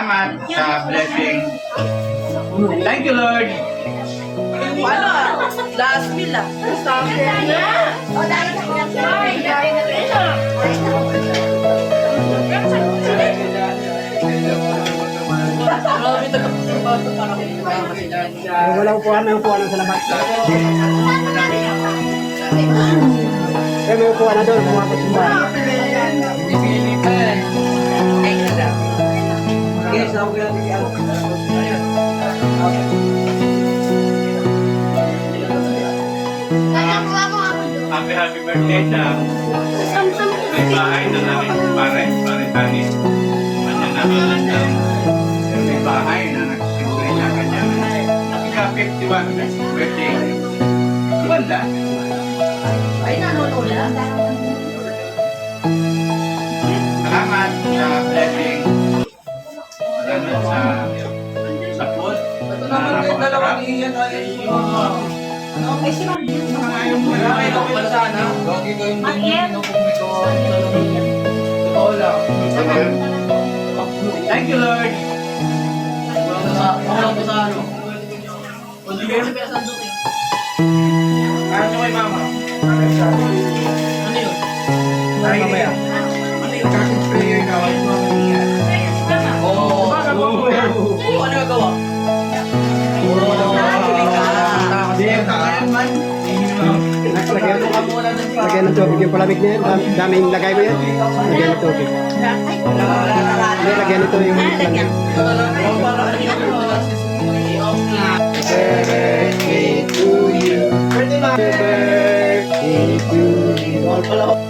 Salamat sa blessing. Thank you, Lord. Paano? Last meal ah. O, dahil sa Grabe tagapagtrabaho ito para kung Wala upuan, may upuan sa labas. May upuan na doon, mga kasimbahan. Guys, ako kaya Happy birthday sa may bahay na namin pare tani. Kanya naman ng may bahay na nagsisimple niya kanya. Ika-51 birthday. Ganda. ay nanunula. Salamat sa blessing. Salamat sa food. Ito naman kayo dalawang iyan ay Ay, si Ma'am. Marami na pala sana. Lagi ko yung dino kung may totoo lang. Thank you, Lord. Wala ko sa ano. Hindi kayo sa pinasandok eh. Ano kay mama? Ano yun? Mamaya. Ano yun? Kasi prayer ka, wala mo mangyayari. Oo. Ano yung gawa? Lagyan ng tubig yung palamig niya. Daming lagay mo yan. Lagyan ng tubig. Hindi, lagyan ito yung palamig. Birthday to you. Birthday to you.